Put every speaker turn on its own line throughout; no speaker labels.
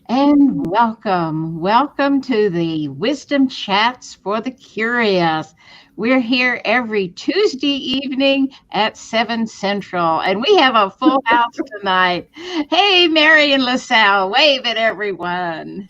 And welcome to the Wisdom Chats for the Curious. We're here every Tuesday evening at 7 Central, and we have a full house tonight. Hey, Marian LaSalle, wave at everyone.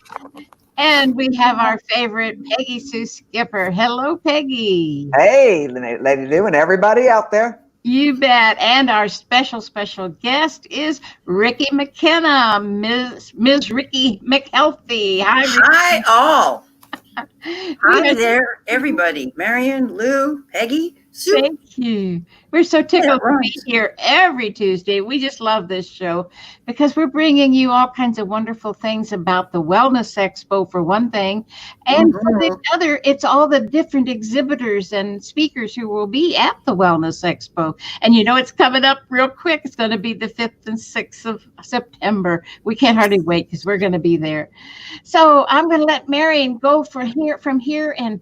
And we have our favorite Peggy Sue Skipper. Hello, Peggy.
Hey, Lady Dew and everybody out there.
You bet. And our special guest is Ricki McKenna, Ms. Ricki McHealthy. Hi,
Hi,
Ricki.
all.
We
Hi
are
there, everybody. Marian, Lou, Peggy, Sue.
Thank you. We're so
Yeah,
tickled to be
right.
here every Tuesday. We just love this show because we're bringing you all kinds of wonderful things about the Wellness Expo, for one thing. And for the
Mhm.
other, it's all the different exhibitors and speakers who will be at the Wellness Expo. And it's coming up real quick. It's going to be the 5th and 6th of September. We can't hardly wait because we're going to be there. So I'm going to let Marion go from here and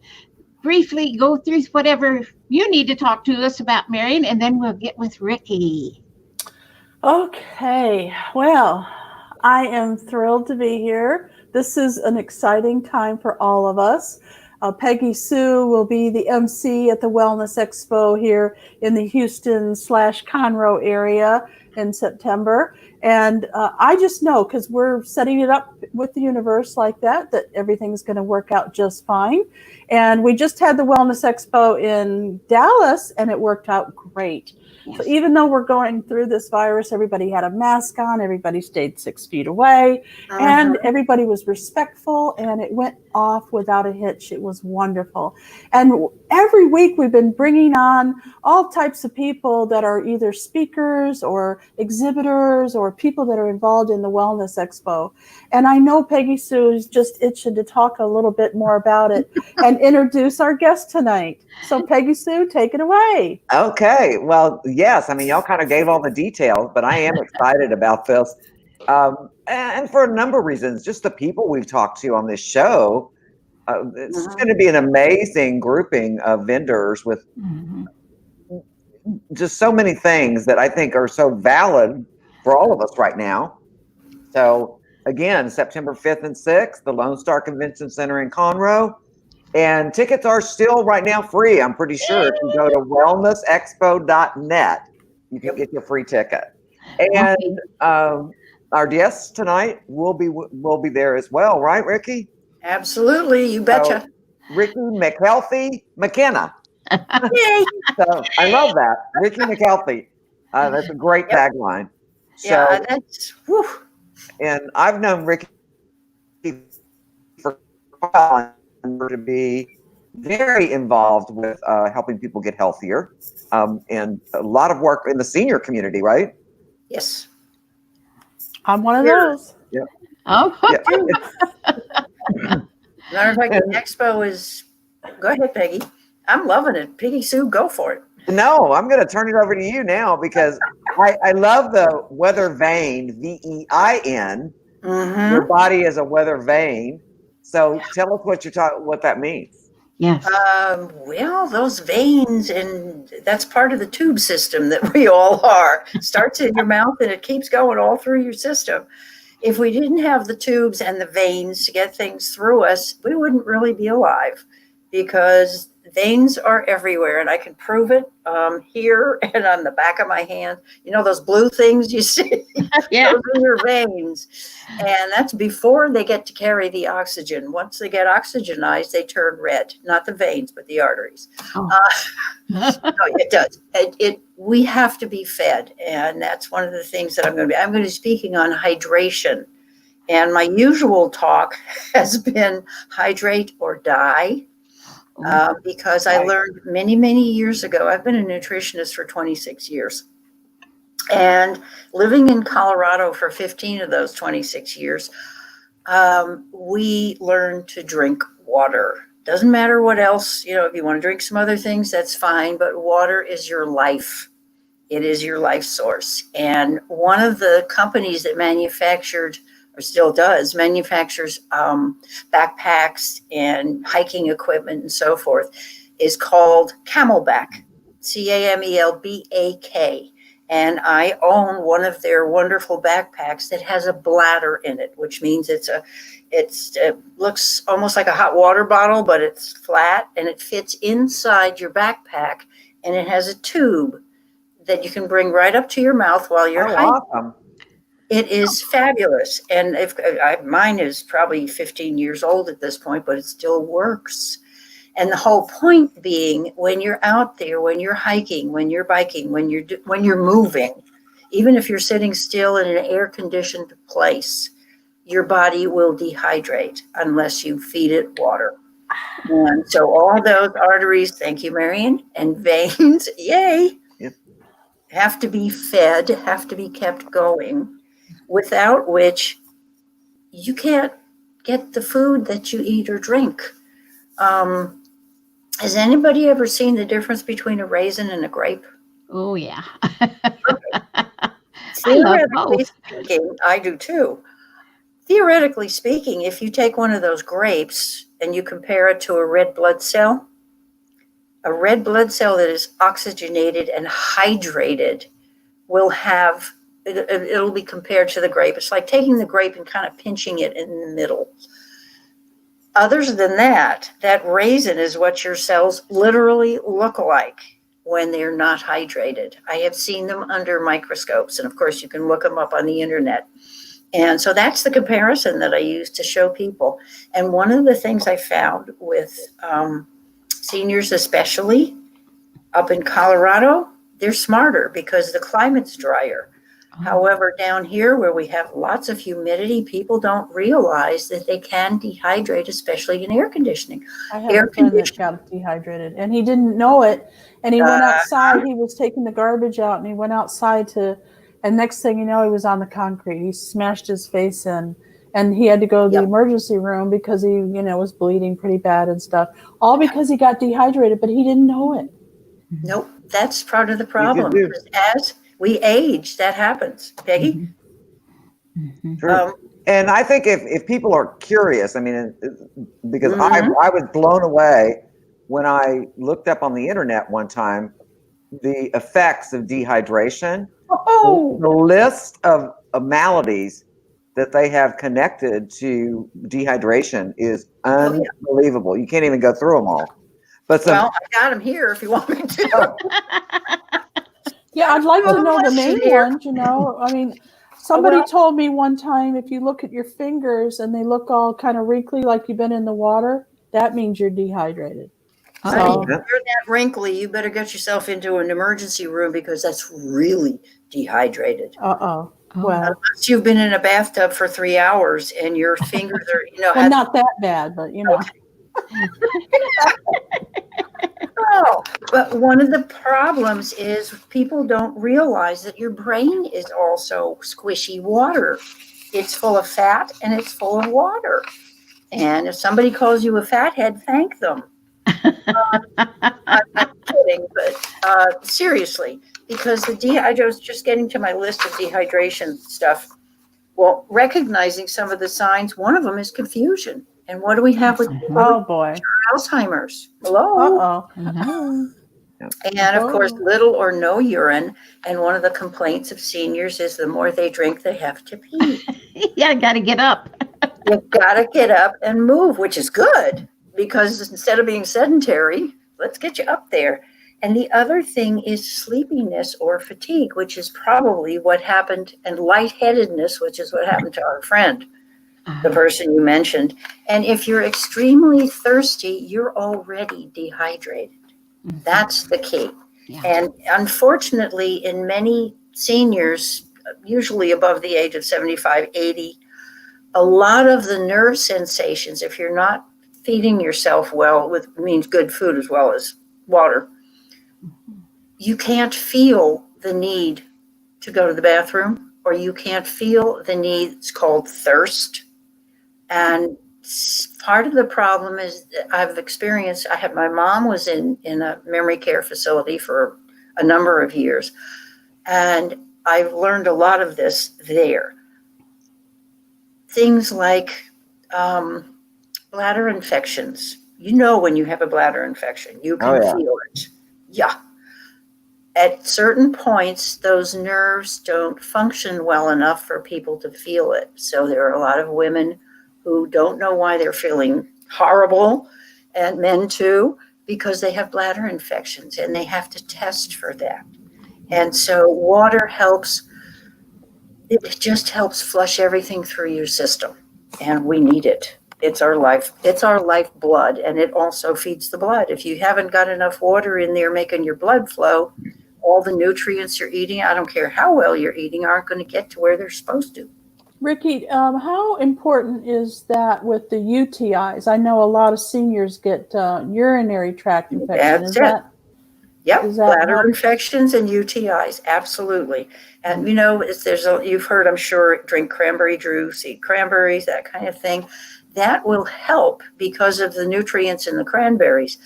briefly go through whatever you need to talk to us about, Marion, and then we'll get with Ricki.
Okay, well, I am thrilled to be here. This is an exciting time for all of us. Peggy Sue will be the MC at the Wellness Expo here in the Houston/Conroe area in September. And I just know, because we're setting it up with the universe like that everything's going to work out just fine. And we just had the Wellness Expo in Dallas, and it worked out great.
Yes.
So even though we're going through this virus, everybody had a mask on, everybody stayed 6 feet away, and everybody was respectful, and it went off without a hitch. It was wonderful. And every week we've been bringing on all types of people that are either speakers or exhibitors or people that are involved in the Wellness Expo. And I know Peggy Sue is just itching to talk a little bit more about it and introduce our guest tonight. So Peggy Sue, take it away.
Okay, well, yes, I mean, y'all kind of gave all the details, but I am excited about this. And for a number of reasons, just the people we've talked to on this show, it's going to be an amazing grouping of vendors with just so many things that I think are so valid for all of us right now. So again, September 5th and 6th, the Lone Star Convention Center in Conroe. And tickets are still right now free, I'm pretty sure. If you go to wellnessexpo.net, you can get your free ticket. And our guests tonight will be there as well, right, Ricki?
Absolutely, you betcha.
So, Ricki McHealthy McKenna.
Yay.
So I love that, Ricki McHealthy. That's a great tagline. So,
Yeah, that's whew.
And I've known Ricki for a while to be very involved with helping people get healthier, and a lot of work in the senior community, right?
Yes.
I'm one of those.
Yeah.
Oh,
Matter of fact, the expo is. Go ahead, Peggy. I'm loving it. Peggy Sue, go for it.
No, I'm going to turn it over to you now because I love the weather vane, VEIN. Your body is a weather vane. So tell us what that means.
yes.
Well, those veins, and that's part of the tube system that we all are. Starts in your mouth and it keeps going all through your system. If we didn't have the tubes and the veins to get things through us, we wouldn't really be alive, because veins are everywhere, and I can prove it here and on the back of my hand. You know those blue things you see?
Yeah.
Those are your veins. And that's before they get to carry the oxygen. Once they get oxygenized, they turn red. Not the veins, but the arteries.
Oh.
No, it does. We have to be fed, and that's one of the things that I'm going to be speaking on hydration. And my usual talk has been hydrate or die. Because I learned many, many years ago, I've been a nutritionist for 26 years. And living in Colorado for 15 of those 26 years, we learned to drink water. Doesn't matter what else, if you want to drink some other things, that's fine. But water is your life. It is your life source. And one of the companies that manufactured, or still does, manufactures backpacks and hiking equipment and so forth, is called Camelback, CAMELBAK. And I own one of their wonderful backpacks that has a bladder in it, which means it looks almost like a hot water bottle, but it's flat and it fits inside your backpack, and it has a tube that you can bring right up to your mouth while you're hiking.
Awesome.
It is fabulous. And mine is probably 15 years old at this point, but it still works. And the whole point being, when you're out there, when you're hiking, when you're biking, when you're moving, even if you're sitting still in an air-conditioned place, your body will dehydrate unless you feed it water. And so all those arteries, thank you, Marian, and veins, yay,
Yep.
have to be fed, have to be kept going, without which you can't get the food that you eat or drink. Has anybody ever seen the difference between a raisin and a grape?
Oh, yeah.
Theoretically speaking, I do too. Theoretically speaking, if you take one of those grapes and you compare it to a red blood cell that is oxygenated and hydrated will have, it'll be compared to the grape. It's like taking the grape and kind of pinching it in the middle. Other than that, that raisin is what your cells literally look like when they're not hydrated. I have seen them under microscopes, and of course you can look them up on the internet. And so that's the comparison that I use to show people. And one of the things I found with seniors, especially up in Colorado, they're smarter because the climate's drier. However, down here where we have lots of humidity, people don't realize that they can dehydrate, especially in air conditioning.
I have a friend that got dehydrated, and he didn't know it. And he went outside. He was taking the garbage out, and he went outside and next thing you know, he was on the concrete. He smashed his face in, and he had to go to the emergency room because he, was bleeding pretty bad and stuff. All because he got dehydrated, but he didn't know it.
Nope, that's part of the problem. Because as we age, that happens. Peggy?
Mm-hmm. Sure. And I think if people are curious, I mean, because I was blown away when I looked up on the internet one time the effects of dehydration. The list of maladies that they have connected to dehydration is unbelievable. You can't even go through them all. But
I got them here if you want me to.
Yeah, I'd like to know the main ones, I mean, somebody told me one time, if you look at your fingers and they look all kind of wrinkly like you've been in the water, that means you're dehydrated.
If you're that wrinkly, you better get yourself into an emergency room because that's really dehydrated.
Well,
unless you've been in a bathtub for 3 hours and your fingers are,
well, not that bad, but
Oh, but one of the problems is people don't realize that your brain is also squishy water. It's full of fat and it's full of water. And if somebody calls you a fathead, thank them. I'm not kidding, but seriously, because I was just getting to my list of dehydration stuff. Well, recognizing some of the signs, one of them is confusion. And what do we have with Alzheimer's? Hello. And of course, little or no urine. And one of the complaints of seniors is the more they drink, they have to pee.
Yeah, got to get up.
You've got to get up and move, which is good because instead of being sedentary, let's get you up there. And the other thing is sleepiness or fatigue, which is probably what happened, and lightheadedness, which is what happened to our friend, the person you mentioned. And if you're extremely thirsty, you're already dehydrated. That's the key. Yeah. And unfortunately, in many seniors, usually above the age of 75, 80, a lot of the nerve sensations, if you're not feeding yourself well, with means good food as well as water, you can't feel the need to go to the bathroom, or you can't feel the need. It's called thirst. And part of the problem is I've experienced, my mom was in a memory care facility for a number of years. And I've learned a lot of this there. Things like bladder infections. When you have a bladder infection, you can feel it. Yeah. at certain points, those nerves don't function well enough for people to feel it. So there are a lot of women who don't know why they're feeling horrible, and men too, because they have bladder infections and they have to test for that. And so water helps, it just helps flush everything through your system. And we need it. It's our lifeblood, and it also feeds the blood. If you haven't got enough water in there making your blood flow, all the nutrients you're eating, I don't care how well you're eating, aren't going to get to where they're supposed to.
Ricki, how important is that with the UTIs? I know a lot of seniors get urinary tract infections.
Yep, bladder infections and UTIs, absolutely. And you know, you've heard, I'm sure, drink cranberry juice, eat cranberries, that kind of thing. That will help because of the nutrients in the cranberries.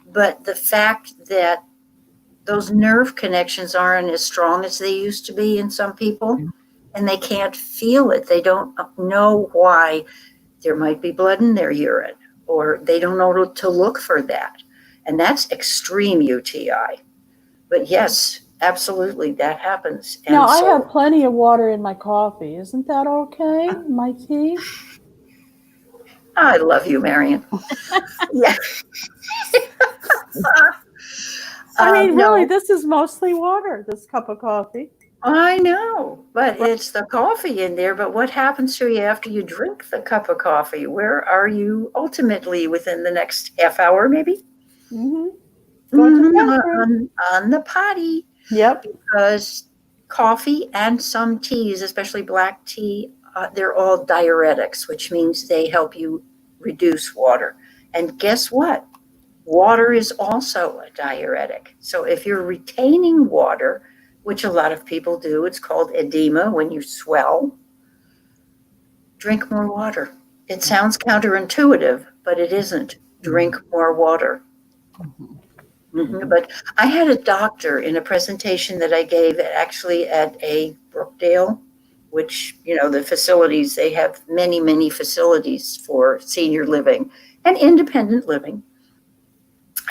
But the fact that those nerve connections aren't as strong as they used to be in some people, and they can't feel it. They don't know why there might be blood in their urine, or they don't know to look for that. And that's extreme UTI. But yes, absolutely, that happens. And
now, I have plenty of water in my coffee. Isn't that okay? My tea?
I love you, Marian. Yeah.
I mean, really, this is mostly water, this cup of coffee.
I know, but it's the coffee in there. But what happens to you after you drink the cup of coffee? Where are you ultimately within the next half hour, maybe?
Mm-hmm.
On the potty.
Yep.
Because coffee and some teas, especially black tea, they're all diuretics, which means they help you reduce water. And guess what? Water is also a diuretic. So if you're retaining water, which a lot of people do, it's called edema when you swell, drink more water. It sounds counterintuitive, but it isn't. Drink more water. But I had a doctor in a presentation that I gave actually at a Brookdale, which, you know, the facilities, they have many, many facilities for senior living and independent living.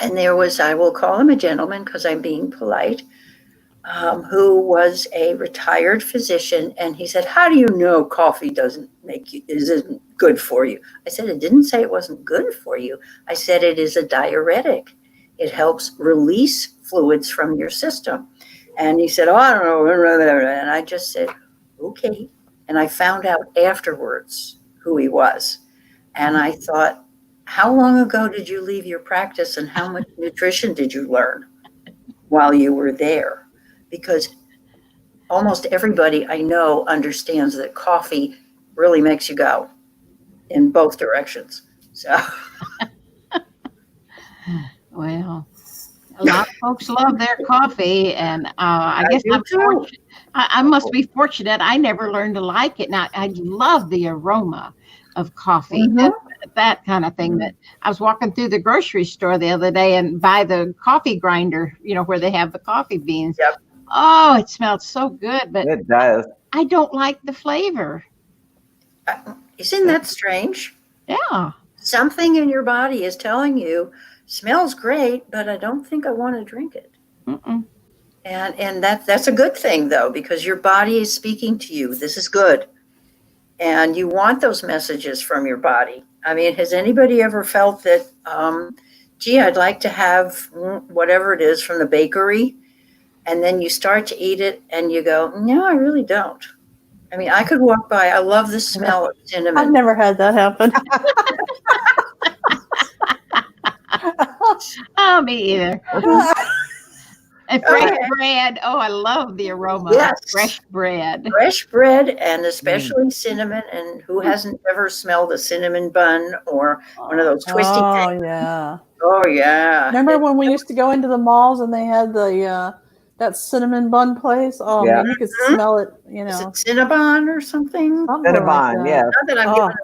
And there was, I will call him a gentleman because I'm being polite, who was a retired physician. And he said, how do you know coffee isn't good for you? I said, it didn't say it wasn't good for you. I said, it is a diuretic. It helps release fluids from your system. And he said, oh, I don't know. And I just said, okay. And I found out afterwards who he was. And I thought, how long ago did you leave your practice and how much nutrition did you learn while you were there? Because almost everybody I know understands that coffee really makes you go in both directions. So,
well, a lot of folks love their coffee, and I guess I'm fortunate. I must be fortunate. I never learned to like it. Now, I love the aroma of coffee, that kind of thing. That I was walking through the grocery store the other day and buy the coffee grinder, you know, where they have the coffee beans.
Yep.
Oh, it smelled so good, but
it does.
I don't like the flavor.
Isn't that strange?
Yeah.
Something in your body is telling you, smells great, but I don't think I want to drink it.
Mm-mm.
And that's a good thing, though, because your body is speaking to you. This is good. And you want those messages from your body. I mean, has anybody ever felt that, gee, I'd like to have whatever it is from the bakery, and then you start to eat it and you go, no, I really don't. I mean, I could walk by. I love the smell of cinnamon.
I've never had that happen.
Oh, me either. And fresh bread. Oh, I love the aroma of fresh bread.
Fresh bread, and especially cinnamon. And who hasn't ever smelled a cinnamon bun or one of those twisty things?
Oh, yeah.
Oh, yeah.
Remember when we used to go into the malls and they had the that cinnamon bun place? Oh, man, you could smell it, you know.
Is it Cinnabon or something?
Cinnabon, yeah.
Not that I'm giving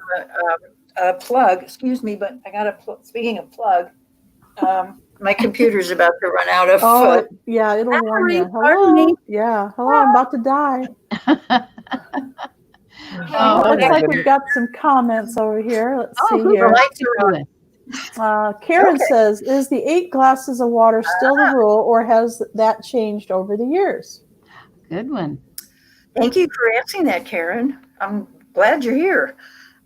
a plug, excuse me, but I got speaking of plug, my computer's about to run out of.
Yeah, it'll warn you.
Pardon me.
Yeah, hello, I'm about to die. Looks like we've got some comments over here. Let's see here.
The lights are on.
Karen
Okay.
says, is the 8 glasses of water still the rule, or has that changed over the years?
Good one.
Thank you for answering that, Karen. I'm glad you're here.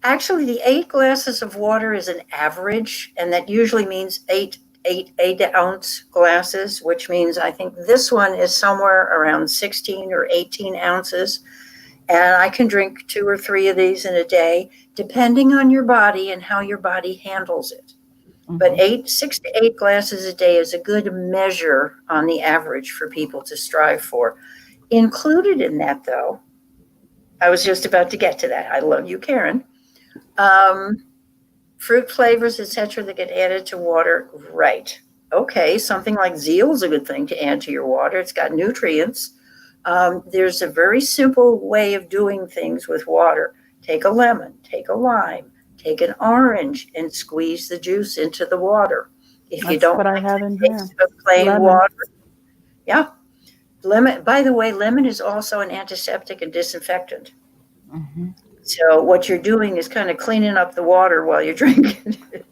Actually, the 8 glasses of water is an average, and that usually means 8-ounce glasses, which means I think this one is somewhere around 16 or 18 ounces. And I can drink 2 or 3 of these in a day, depending on your body and how your body handles it. But 6 to 8 glasses a day is a good measure on the average for people to strive for. Included in that, though, I was just about to get to that. I love you, Karen. Fruit flavors, etc., that get added to water. Right. Okay, something like zeal is a good thing to add to your water. It's got nutrients. There's a very simple way of doing things with water. Take a lemon, take a lime, take an orange, and squeeze the juice into the water. If you
That's
don't
what I
like
have
the
in
taste
here.
of plain
Lemon.
water, yeah. Lemon. By the way, lemon is also an antiseptic and disinfectant. So what you're doing is kind of cleaning up the water while you're drinking it.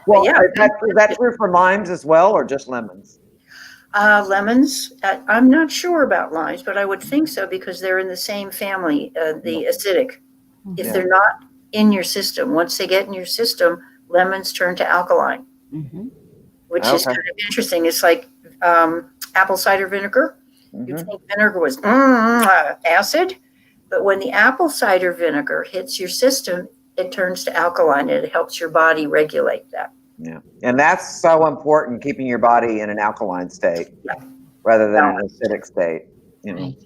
Well,
yeah.
is that true for limes as well, or just lemons?
Lemons, I'm not sure about limes, but I would think so because they're in the same family, the acidic. If
Yeah.
they're not in your system, once they get in your system, lemons turn to alkaline, which is
Okay.
kind of interesting. It's like apple cider vinegar. You
Mhm.
think vinegar was acid, but when the apple cider vinegar hits your system, it turns to alkaline and it helps your body regulate that.
Yeah, and that's so important, keeping your body in an alkaline state rather than an acidic state. You know,
Right.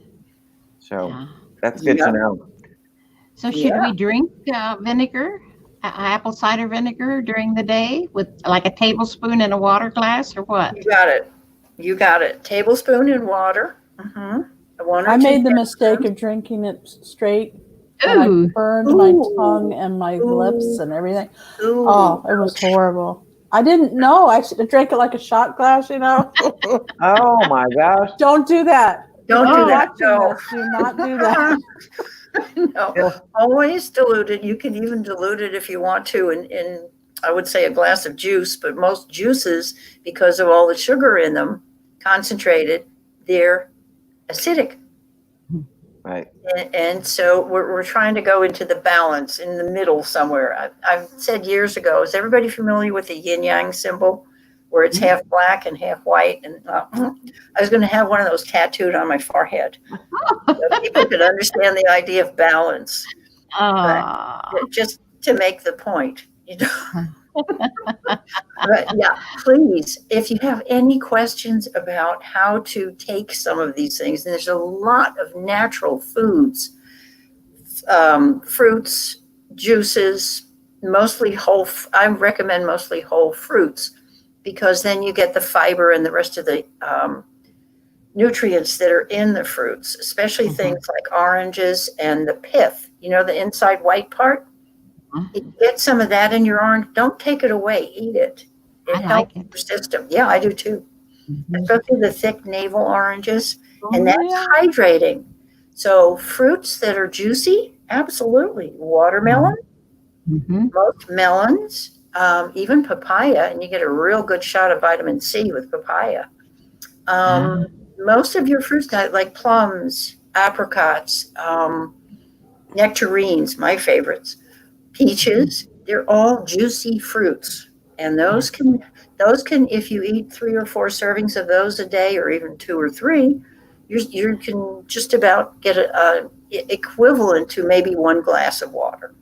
so
Yeah.
that's good to know.
So should we drink vinegar, apple cider vinegar during the day with like a tablespoon in a water glass or what?
You got it. You got it. Tablespoon in water.
I made the mistake of drinking it straight, and I
Ooh.
burned my tongue and my lips and everything. Oh, it was horrible. I didn't know. I should have drank it like a shot glass, you know.
Oh my gosh.
Don't do that.
Don't
If
do
you're
that.
watching
No.
this, do not do that.
No.
Yeah.
Always dilute it. You can even dilute it if you want to in I would say a glass of juice, but most juices, because of all the sugar in them, concentrated, they're acidic.
Right.
And so we're trying to go into the balance in the middle somewhere. I've said years ago, is everybody familiar with the yin yang symbol, where it's half black and half white? And I was going to have one of those tattooed on my forehead, so people could understand the idea of balance. But just to make the point, you know. But yeah, please, if you have any questions about how to take some of these things, and there's a lot of natural foods, fruits, juices, mostly whole. I recommend mostly whole fruits because then you get the fiber and the rest of the nutrients that are in the fruits, especially things like oranges and the pith. You know, the inside white part. Get some of that in your orange. Don't take it away. Eat it. It helps your system. Yeah, I do too. Especially the thick navel oranges. And that's hydrating. So fruits that are juicy, absolutely. Watermelon, most melons, even papaya, and you get a real good shot of vitamin C with papaya. Most of your fruits, like plums, apricots, nectarines, my favorites, peaches, they're all juicy fruits. And those can, if you eat 3 or 4 servings of those a day, or even 2 or 3, you can just about get a equivalent to maybe 1 glass of water.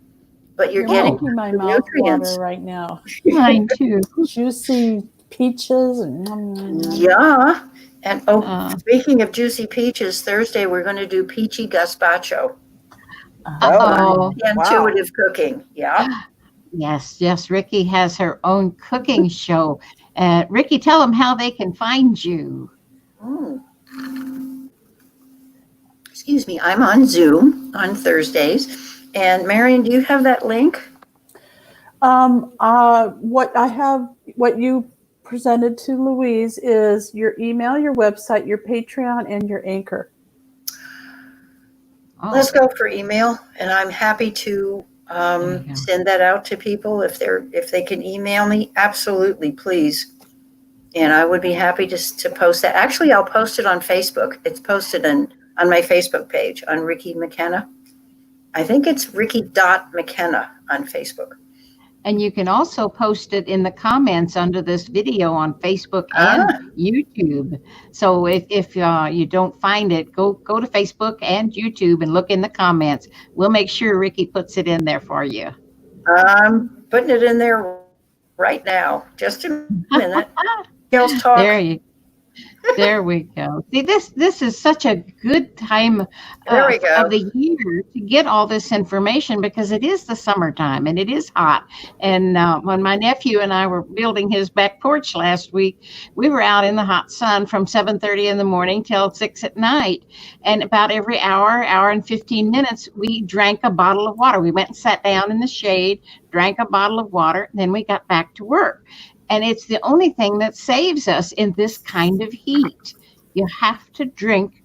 But you're getting
making my
the
mouth
nutrients.
water right now.
Mine too.
Juicy peaches and
Yeah. And speaking of juicy peaches, Thursday we're going to do peachy gazpacho. Intuitive cooking. Yeah.
Yes. Ricki has her own cooking show. Ricki, tell them how they can find you.
Excuse me. I'm on Zoom on Thursdays. And Marian, do you have that link?
What you presented to Louise is your email, your website, your Patreon, and your Anchor.
Let's go for email, and I'm happy to Send that out to people if they can email me. Absolutely, please. And I would be happy to post that. Actually, I'll post it on Facebook. It's posted on my Facebook page on Ricki McKenna. I think it's Ricki.McKenna on Facebook.
And you can also post it in the comments under this video on Facebook and YouTube. So if you don't find it, go to Facebook and YouTube and look in the comments. We'll make sure Ricki puts it in there for you.
I'm putting it in there right now. Just a minute. Girls talk.
There we go. See, this is such a good time of the year to get all this information, because it is the summertime and it is hot. And when my nephew and I were building his back porch last week, we were out in the hot sun from 7:30 in the morning till 6 at night. And about every hour and 15 minutes, we drank a bottle of water. We went and sat down in the shade, drank a bottle of water, then we got back to work. And it's the only thing that saves us in this kind of heat. You have to drink.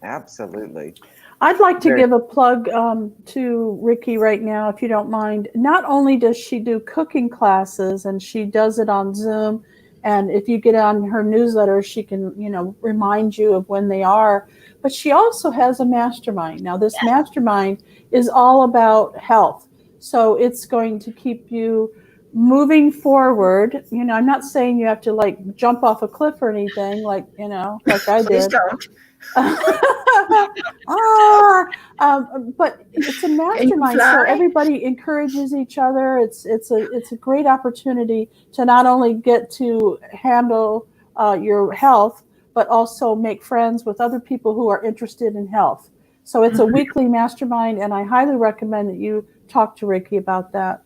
Absolutely.
I'd like to give a plug to Ricki right now, if you don't mind. Not only does she do cooking classes, and she does it on Zoom, and if you get on her newsletter, she can, remind you of when they are, but she also has a mastermind. Now, this mastermind is all about health. So it's going to keep you moving forward. I'm not saying you have to jump off a cliff or anything, like I
Please
did.
don't.
But it's a mastermind, so everybody encourages each other. It's a great opportunity to not only get to handle your health, but also make friends with other people who are interested in health. So it's a weekly mastermind, and I highly recommend that you talk to Ricki about that.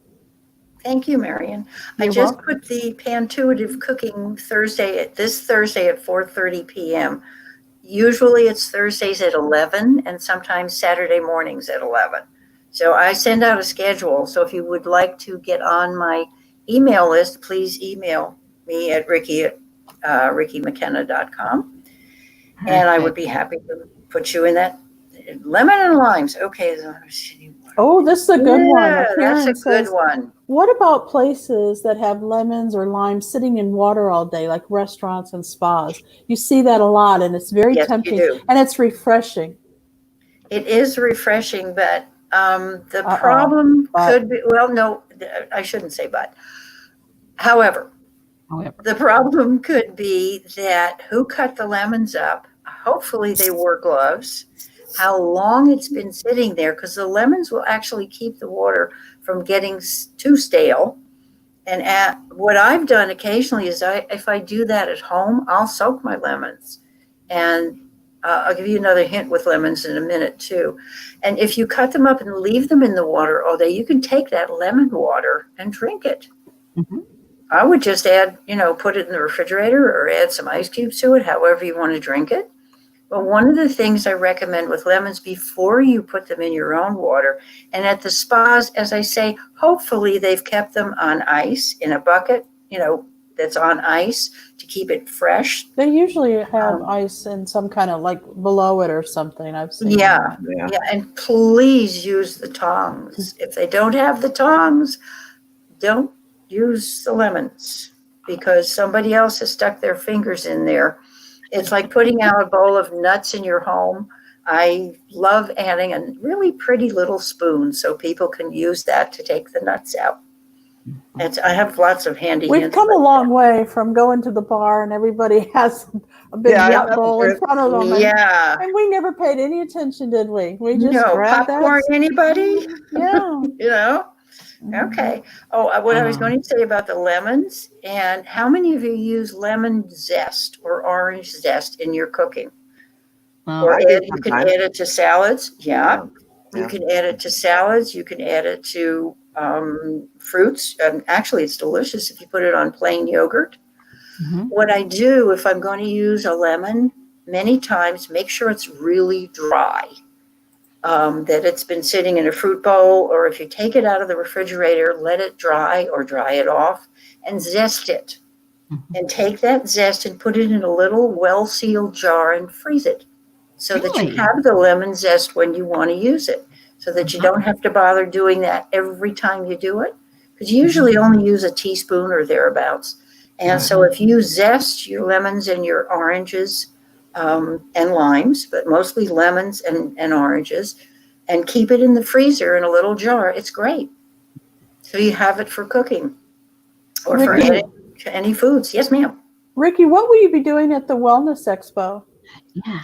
Thank you, Marian. I just put the Pantuitive Cooking this Thursday at 4:30 p.m. Usually it's Thursdays at 11 and sometimes Saturday mornings at 11. So I send out a schedule. So if you would like to get on my email list, please email me at rickimckenna.com. And I would be happy to put you in that. Lemon and limes. Okay.
Oh, this is a good one.
Yeah, that's a good one.
What about places that have lemons or limes sitting in water all day, like restaurants and spas? You see that a lot, and it's very tempting, and it's refreshing.
It is refreshing, but the problem could be, well, no, I shouldn't say but. However, the problem could be that who cut the lemons up? Hopefully they wore gloves. How long it's been sitting there, because the lemons will actually keep the water from getting too stale. And what I've done occasionally is if I do that at home, I'll soak my lemons. And I'll give you another hint with lemons in a minute too. And if you cut them up and leave them in the water all day, you can take that lemon water and drink it. Mm-hmm. I would just add, put it in the refrigerator or add some ice cubes to it, however you want to drink it. But one of the things I recommend with lemons before you put them in your own water, and at the spas, as I say, hopefully they've kept them on ice in a bucket, that's on ice to keep it fresh.
They usually have ice in some kind of below it or something. I've seen.
Yeah. And please use the tongs. If they don't have the tongs, don't use the lemons, because somebody else has stuck their fingers in there. It's like putting out a bowl of nuts in your home. I love adding a really pretty little spoon so people can use that to take the nuts out. I have lots of handy.
We've come a long way from going to the bar and everybody has a big nut bowl in front of them.
Yeah.
And we never paid any attention, did we? We just grabbed
popcorn, anybody?
Yeah.
Okay. Oh, what I was going to say about the lemons, and how many of you use lemon zest or orange zest in your cooking? Or you can add it to salads. Yeah. You can add it to salads. You can add it to fruits. Actually, it's delicious if you put it on plain yogurt. Mm-hmm. What I do if I'm going to use a lemon, many times, make sure it's really dry. That it's been sitting in a fruit bowl, or if you take it out of the refrigerator, let it dry or dry it off and zest it. Mm-hmm. And take that zest and put it in a little well-sealed jar and freeze it so that you have the lemon zest when you want to use it. so that you don't have to bother doing that every time you do it. Because you usually only use a teaspoon or thereabouts. And so if you zest your lemons and your oranges and limes, but mostly lemons and oranges, and keep it in the freezer in a little jar, it's great. So you have it for cooking or for
Ricki,
any foods. Yes, ma'am.
Ricki, what will you be doing at the Wellness Expo?
Yeah.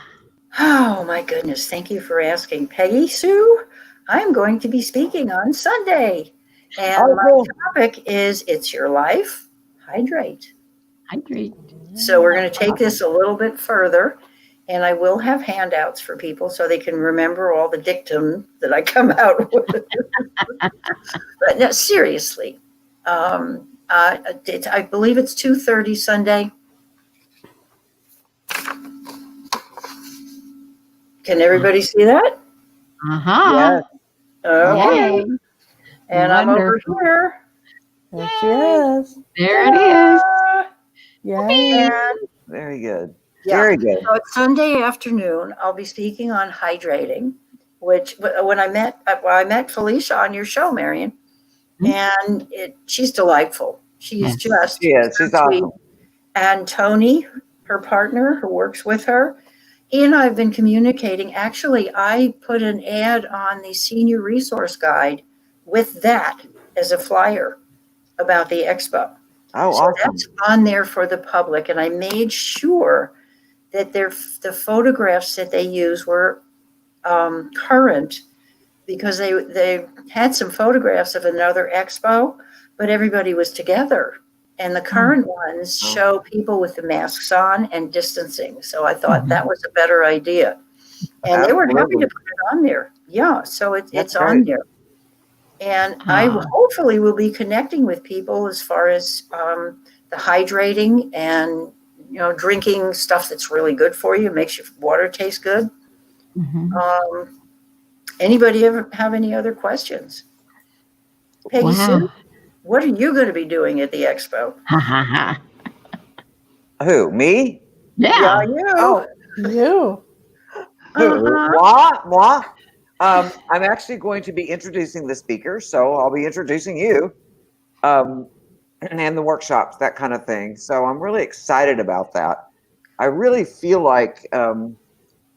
Oh, my goodness. Thank you for asking. Peggy Sue, I'm going to be speaking on Sunday. And my topic is It's Your Life, Hydrate.
Hydrate.
So we're going to take this a little bit further, and I will have handouts for people so they can remember all the dictum that I come out with. But no, seriously, I believe it's 2:30 Sunday. Can everybody see that?
Uh-huh.
Okay.
Yay.
And I'm over here.
There she is.
There it is.
Yay.
And
Very good.
yeah.
Very good.
So it's Sunday afternoon. I'll be speaking on hydrating, which when I met Felicia on your show, Marian, and she's delightful. She's just
She is. She's awesome.
And Tony, her partner who works with her, he and I have been communicating. Actually, I put an ad on the senior resource guide with that as a flyer about the expo.
Oh,
so
awesome.
That's on there for the public, and I made sure that the photographs that they use were current, because they had some photographs of another expo, but everybody was together. And the current ones show people with the masks on and distancing. So I thought that was a better idea. And they were happy to put it on there. Yeah, so it's on there. And I hopefully will be connecting with people as far as the hydrating and, drinking stuff that's really good for you, makes your water taste good. Anybody ever have any other questions? Peggy Sue, what are you going to be doing at the expo?
Who? Me?
Yeah.
You.
Oh,
You.
who? Moi? I'm actually going to be introducing the speakers, so I'll be introducing you, and the workshops, that kind of thing. So I'm really excited about that. I really feel like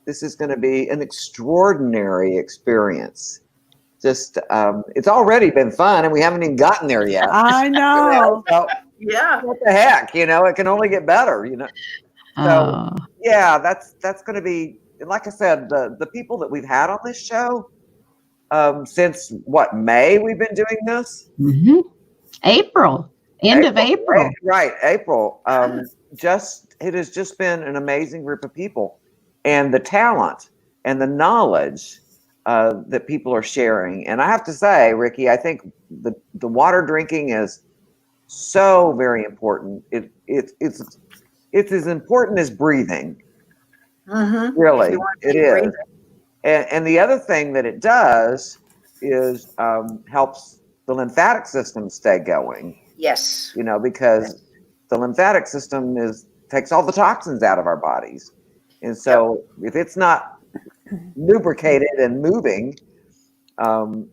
this is going to be an extraordinary experience. Just, it's already been fun, and we haven't even gotten there yet.
I know.
So,
Yeah.
what the heck? It can only get better. So yeah, that's going to be. Like I said, the people that we've had on this show, since May we've been doing this?
April. End of April.
Right, April. It has just been an amazing group of people. And the talent and the knowledge that people are sharing. And I have to say, Ricki, I think the water drinking is so very important. It's as important as breathing. Really, it is. And the other thing that it does is helps the lymphatic system stay going.
Yes.
Because the lymphatic system takes all the toxins out of our bodies. And so if it's not lubricated and moving,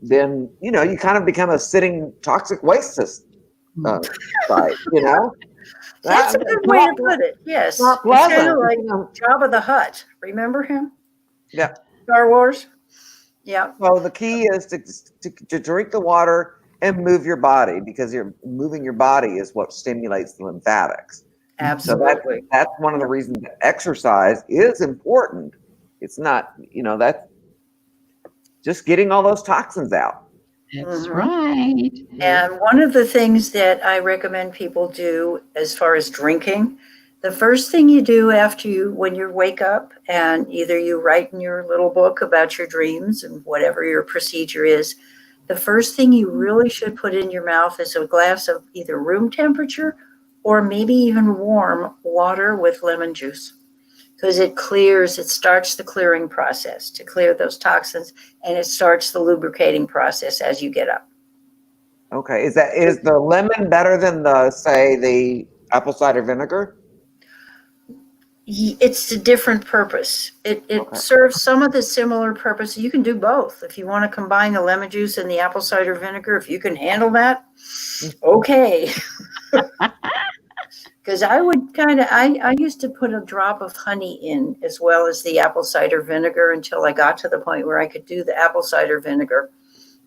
then, you kind of become a sitting toxic waste system site,
That's a good way to put it. Yes.
Not pleasant.
It's kind of like Jabba the Hutt. Remember him?
Yeah.
Star Wars? Yeah.
So the key is to drink the water and move your body, because moving your body is what stimulates the lymphatics.
Absolutely.
So that's one of the reasons that exercise is important. It's not, that's just getting all those toxins out.
That's right.
And one of the things that I recommend people do as far as drinking, the first thing you do when you wake up, and either you write in your little book about your dreams and whatever your procedure is, the first thing you really should put in your mouth is a glass of either room temperature or maybe even warm water with lemon juice. Because it starts the clearing process to clear those toxins, and it starts the lubricating process as you get up.
Okay. Is the lemon better than the apple cider vinegar?
It's a different purpose. It
Okay.
serves some of the similar purpose. You can do both. If you want to combine the lemon juice and the apple cider vinegar, if you can handle that, okay. Because I would I used to put a drop of honey in as well as the apple cider vinegar until I got to the point where I could do the apple cider vinegar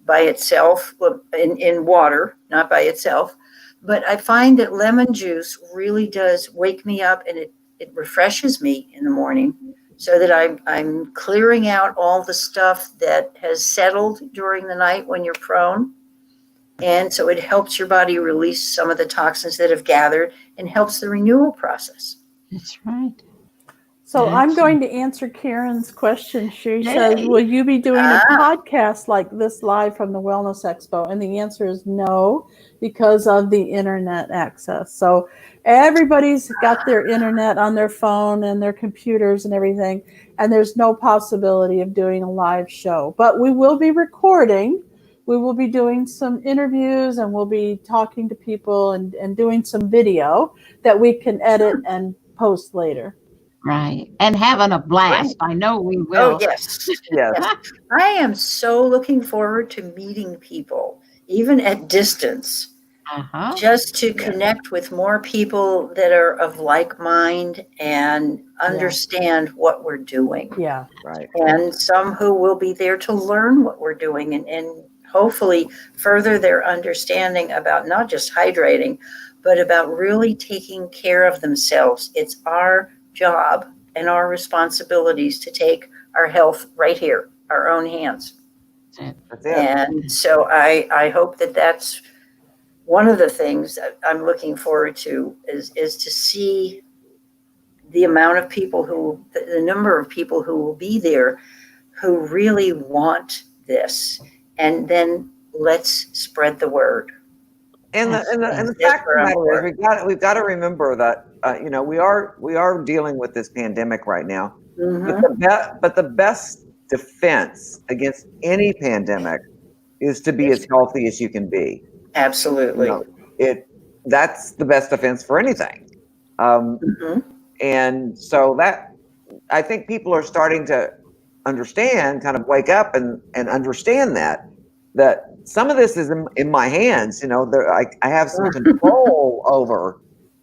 by itself in water, not by itself. But I find that lemon juice really does wake me up, and it refreshes me in the morning so that I'm clearing out all the stuff that has settled during the night when you're prone. And so it helps your body release some of the toxins that have gathered and helps the renewal process.
That's right.
So I'm going to answer Karen's question. She says, will you be doing a podcast like this live from the Wellness Expo? And the answer is no, because of the internet access. So everybody's got their internet on their phone and their computers and everything, and there's no possibility of doing a live show. But we will be recording. We will be doing some interviews, and we'll be talking to people and doing some video that we can edit and post later.
Right. And having a blast. I know we will.
Oh, yes.
Yes.
I am so looking forward to meeting people, even at distance, just to connect with more people that are of like mind and understand what we're doing.
Yeah.
Right.
And some who will be there to learn what we're doing and hopefully further their understanding about not just hydrating, but about really taking care of themselves. It's our job and our responsibilities to take our health right here, our own hands.
That's it.
And so I hope that that's one of the things that I'm looking forward to is to see the amount of people the number of people who will be there who really want this. And then let's spread the word.
And the fact of the matter is, we've got to remember that we are dealing with this pandemic right now.
Mm-hmm.
But the best defense against any pandemic is to be as healthy as you can be.
Absolutely.
That's the best defense for anything. And so that I think people are starting to understand, kind of wake up and understand that some of this is in my hands. I have some control over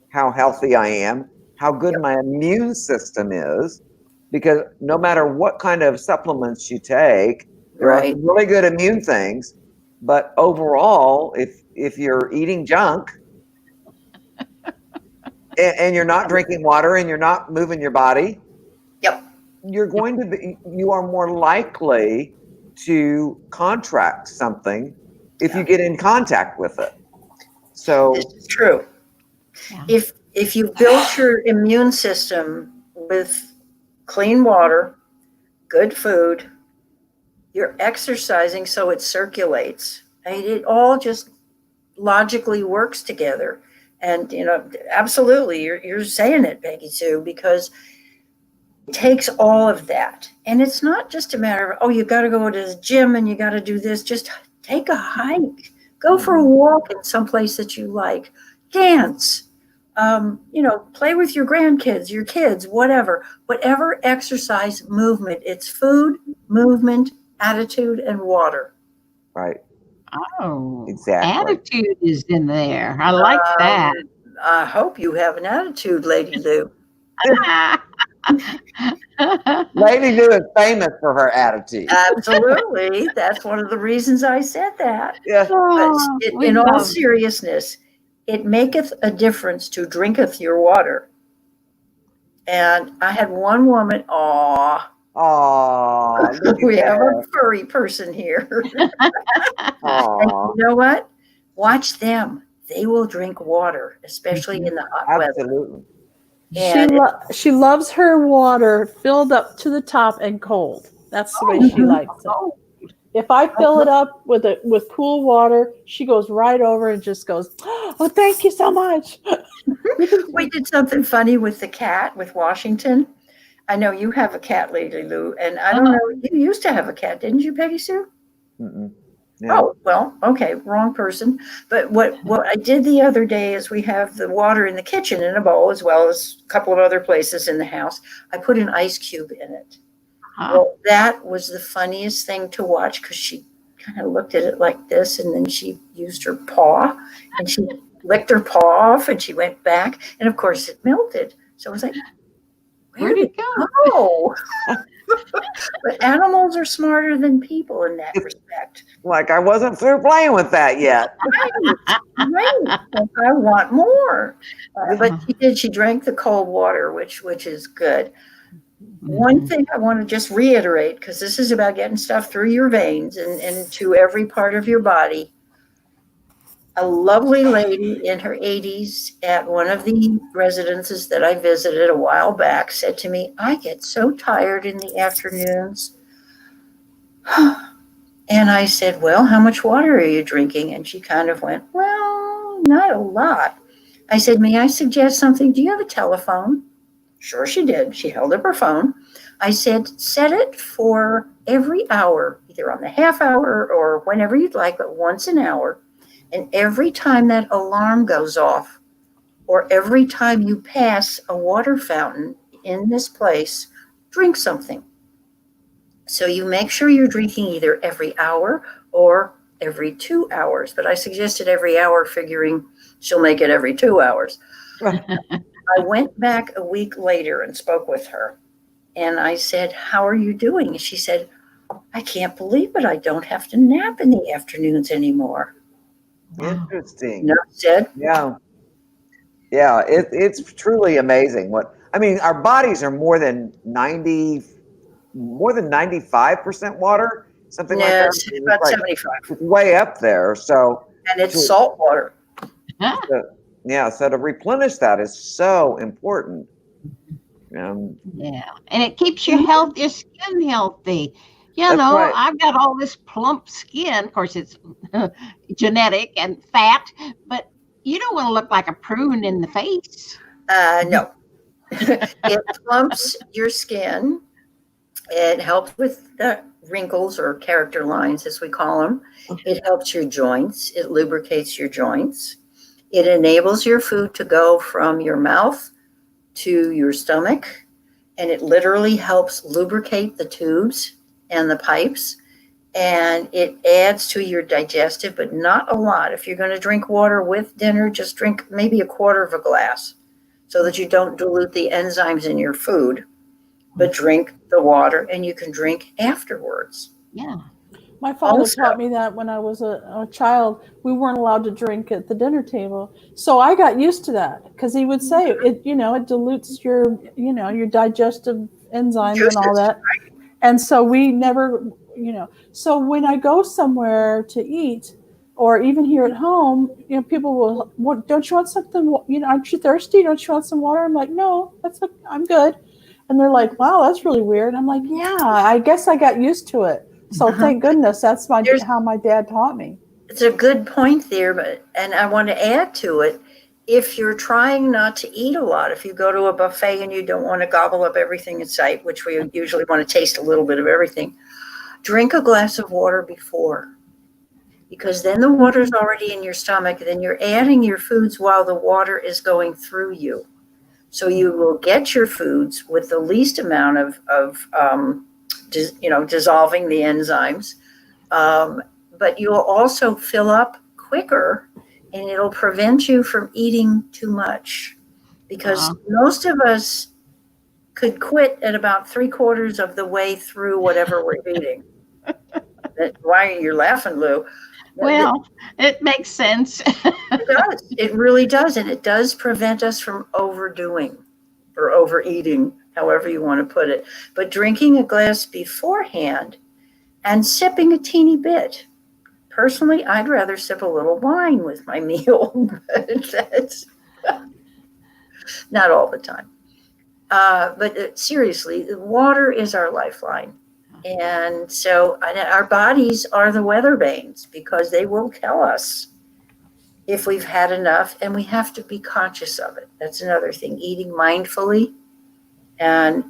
how healthy I am, how good my immune system is, because no matter what kind of supplements you take, there are some really good immune things, but overall, if you're eating junk and you're not drinking water and you're not moving your body, you are more likely to contract something if you get in contact with it. So
this is true. Yeah. If you built your immune system with clean water, good food, you're exercising so it circulates. It all just logically works together. And absolutely, you're saying it, Peggy Sue, because it takes all of that. And it's not just a matter of, you got to go to the gym and you got to do this. Just take a hike. Go for a walk in some place that you like. Dance. Play with your grandkids, your kids, whatever exercise, movement. It's food, movement, attitude, and water.
Right.
Oh,
exactly.
Attitude is in there. I like that.
I hope you have an attitude, Lady Lou.
Lady Lou is famous for her attitude.
Absolutely. That's one of the reasons I said that.
Yeah.
But in all seriousness, it maketh a difference to drinketh your water. And I had one woman, we have a furry person here. And you know what? Watch them. They will drink water, especially in the hot weather.
She loves her water filled up to the top and cold. That's the way she likes it. If I fill it up with cool water, she goes right over and just goes, "Oh, thank you so much."
We did something funny with the cat, with Washington. I know you have a cat, Lady Lou, and I don't know. You used to have a cat, didn't you, Peggy Sue?
Mm-mm. Yeah.
Oh, well, okay, wrong person. But what I did the other day is we have the water in the kitchen in a bowl as well as a couple of other places in the house. I put an ice cube in it.
Huh.
Well, that was the funniest thing to watch because she kind of looked at it like this and then she used her paw and she licked her paw off and she went back. And of course it melted. So I was like,
Where'd it go?
go? But animals are smarter than people in that respect.
Like I wasn't through playing with that yet.
Right. I want more. But she did. She drank the cold water, which is good. One thing I want to just reiterate, because this is about getting stuff through your veins and to every part of your body. A lovely lady in her 80s at one of the residences that I visited a while back said to me, I get so tired in the afternoons. And I said, well, how much water are you drinking? And she kind of went, well, not a lot. I said, may I suggest something? Do you have a telephone? Sure, she did. She held up her phone. I said, set it for every hour, either on the half hour or whenever you'd like, but once an hour. And every time that alarm goes off, or every time you pass a water fountain in this place, drink something. So you make sure you're drinking either every hour or every 2 hours. But I suggested every hour, figuring she'll make it every 2 hours. I went back a week later and spoke with her. And I said, how are you doing? She said, I can't believe it. I don't have to nap in the afternoons anymore.
Interesting.
Nurse said,
Yeah. Yeah. It's truly amazing what, I mean, our bodies are more than 95% water, something like that.
Yes, about
Like,
75.
it's way up there. So,
And it's salt water.
so to replenish that is so important.
Yeah, and it keeps your skin healthy. You know,
right.
I've got all this plump skin. Of course, it's genetic and fat, but you don't want to look like a prune in the face.
No. It plumps your skin. It helps with the wrinkles or character lines, as we call them. It helps your joints. It lubricates your joints. It enables your food to go from your mouth to your stomach, and it literally helps lubricate the tubes and the pipes, and it adds to your digestive, but not a lot. If you're going to drink water with dinner, just drink maybe a quarter of a glass so that you don't dilute the enzymes in your food, but drink the water, and you can drink afterwards.
Yeah.
My father taught me that when I was a child. We weren't allowed to drink at the dinner table. So I got used to that because he would say it dilutes your digestive enzymes and all that. And so we never, so when I go somewhere to eat or even here at home, people will, don't you want something, aren't you thirsty? Don't you want some water? I'm like, no, I'm good. And they're like, wow, that's really weird. I'm like, yeah, I guess I got used to it. So thank goodness that's how my dad taught me.
It's a good point there, and I want to add to it. If you're trying not to eat a lot, if you go to a buffet and you don't want to gobble up everything in sight, which we usually want to taste a little bit of everything, drink a glass of water before, because then the water is already in your stomach. Then you're adding your foods while the water is going through you. So you will get your foods with the least amount of dissolving the enzymes, but you'll also fill up quicker, and it'll prevent you from eating too much, because most of us could quit at about 3/4 of the way through whatever we're eating. Why are you laughing, Lou?
Well, it makes sense.
It does. It really does. And it does prevent us from overdoing or overeating, however you want to put it. But drinking a glass beforehand and sipping a teeny bit. Personally, I'd rather sip a little wine with my meal, but that's not all the time. But seriously, water is our lifeline. And so our bodies are the weather vanes, because they will tell us if we've had enough, and we have to be conscious of it. That's another thing, eating mindfully. And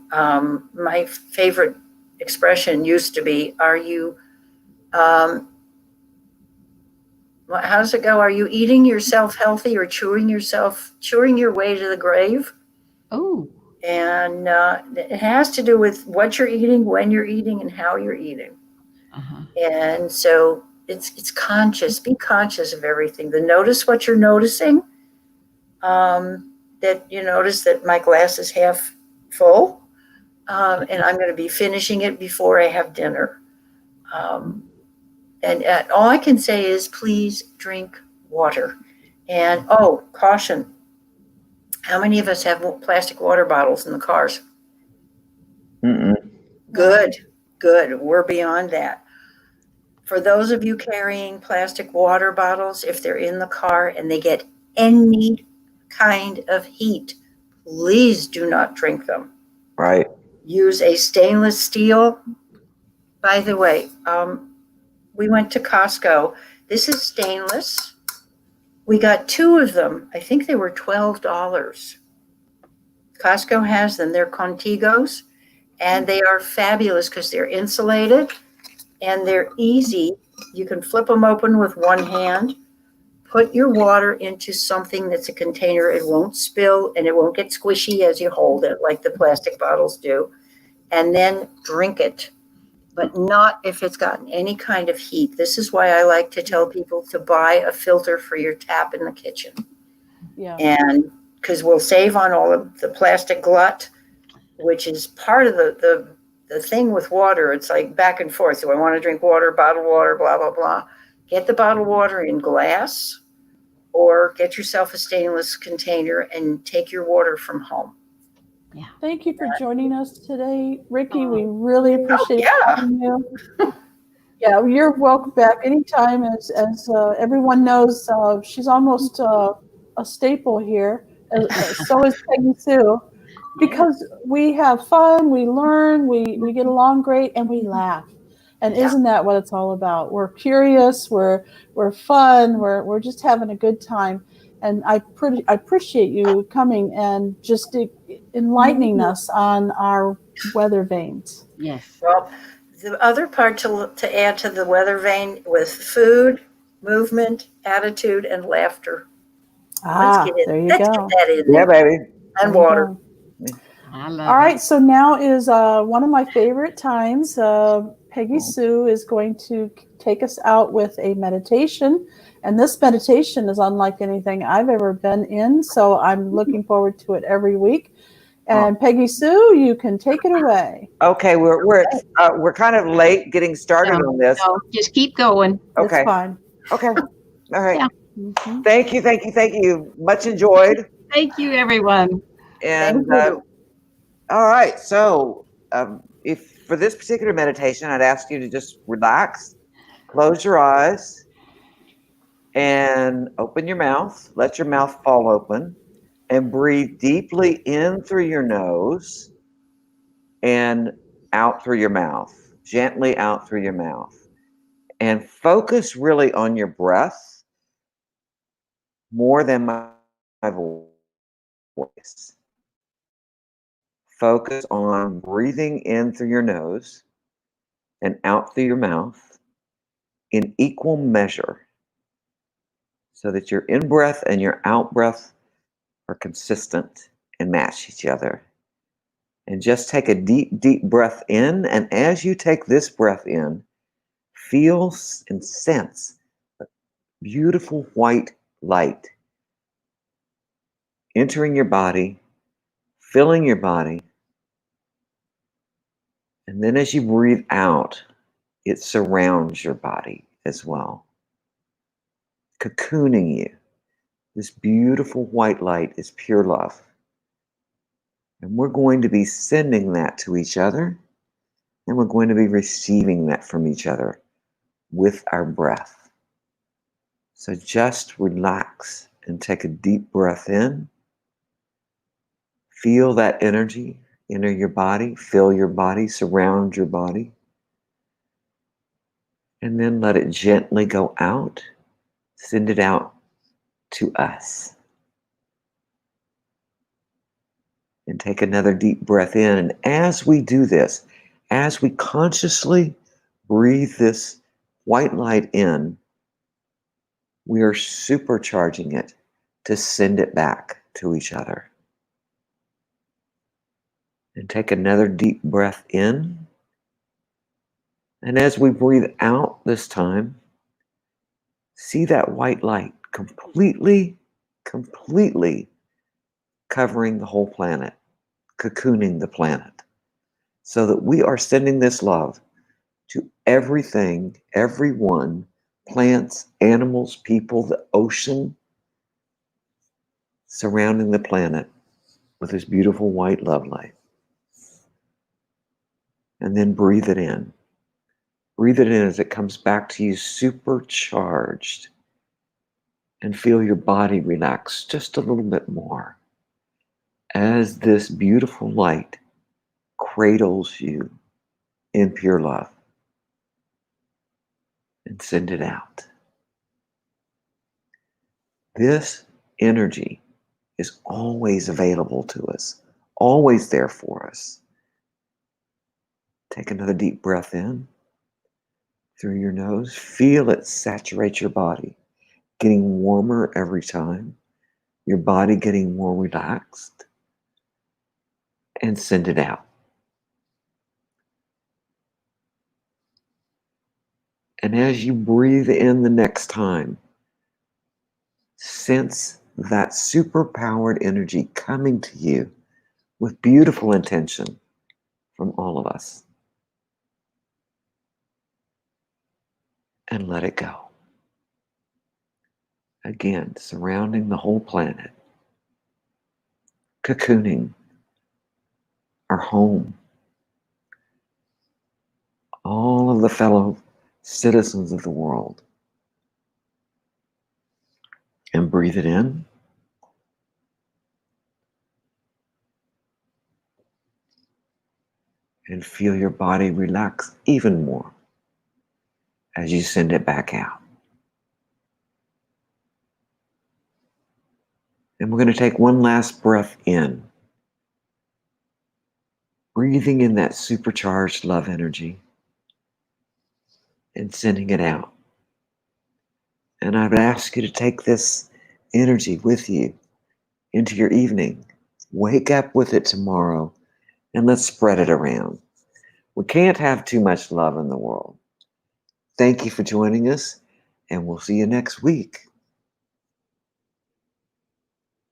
my favorite expression used to be, are you How does it go? Are you eating yourself healthy or chewing your way to the grave?
Oh,
And it has to do with what you're eating, when you're eating, and how you're eating.
uh-huh.
And so it's conscious. Be conscious of everything. Notice what you're noticing. That you notice that my glass is half full, and I'm going to be finishing it before I have dinner. And all I can say is, please drink water. And caution! How many of us have plastic water bottles in the cars?
Mm-mm.
Good. We're beyond that. For those of you carrying plastic water bottles, if they're in the car and they get any kind of heat, please do not drink them.
Right.
Use a stainless steel. By the way, we went to Costco. This is stainless. We got 2 of them. I think they were $12. Costco has them. They're Contigos, and they are fabulous because they're insulated and they're easy. You can flip them open with one hand. Put your water into something that's a container. It won't spill and it won't get squishy as you hold it like the plastic bottles do. And then drink it, but not if it's gotten any kind of heat. This is why I like to tell people to buy a filter for your tap in the kitchen.
Yeah.
And because we'll save on all of the plastic glut, which is part of the thing with water. It's like back and forth. Do I want to drink water, bottled water, blah, blah, blah. Get the bottled water in glass or get yourself a stainless container and take your water from home.
Yeah.
Thank you for joining us today, Ricki. We really appreciate having you. Yeah, you're welcome back anytime. As everyone knows, she's almost a staple here. So is Peggy Sue, because we have fun, we learn, we get along great, and we laugh. And isn't that what it's all about? We're curious, we're fun, we're just having a good time. And I appreciate you coming and just enlightening us on our weather vanes.
Yes.
Well, the other part to add to the weather vane was food, movement, attitude, and laughter. Let's get
There you
Let's
go.
get that in
Yeah,
there.
baby.
And water.
I love
All right,
it.
so now is one of my favorite times. Peggy Sue is going to take us out with a meditation. And this meditation is unlike anything I've ever been in. So I'm looking forward to it every week. And Peggy Sue, you can take it away.
Okay, we're kind of late getting started on this.
No, just keep going.
Okay.
It's fine.
Okay. All right.
Yeah.
Mm-hmm.
Thank you. Much enjoyed.
Thank you, everyone.
And
Thank you.
all right. So if for this particular meditation, I'd ask you to just relax, close your eyes, and open your mouth. Let your mouth fall open and breathe deeply in through your nose and out through your mouth, gently out through your mouth. And focus really on your breath more than my voice. Focus on breathing in through your nose and out through your mouth in equal measure so that your in-breath and your out-breath are consistent and match each other. And just take a deep, deep breath in. And as you take this breath in, feel and sense a beautiful white light entering your body, filling your body. And then as you breathe out, it surrounds your body as well, cocooning you. This beautiful white light is pure love. And we're going to be sending that to each other, and we're going to be receiving that from each other with our breath. So just relax and take a deep breath in. Feel that energy enter your body, fill your body, surround your body. And then let it gently go out. Send it out to us. And take another deep breath in. And as we do this, as we consciously breathe this white light in, we are supercharging it to send it back to each other. And take another deep breath in. And as we breathe out this time, see that white light completely covering the whole planet, cocooning the planet, so that we are sending this love to everything, everyone, plants, animals, people, the ocean, surrounding the planet with this beautiful white love light. And then breathe it in. Breathe it in as it comes back to you supercharged. And feel your body relax just a little bit more as this beautiful light cradles you in pure love. And send it out. This energy is always available to us, always there for us. Take another deep breath in through your nose. Feel it saturate your body, getting warmer every time. Your body getting more relaxed. And send it out. And as you breathe in the next time, sense that superpowered energy coming to you with beautiful intention from all of us. And let it go. Again, surrounding the whole planet, cocooning our home, all of the fellow citizens of the world. And breathe it in. And feel your body relax even more as you send it back out. And we're going to take one last breath in. Breathing in that supercharged love energy and sending it out. And I would ask you to take this energy with you into your evening. Wake up with it tomorrow and let's spread it around. We can't have too much love in the world. Thank you for joining us, and we'll see you next week.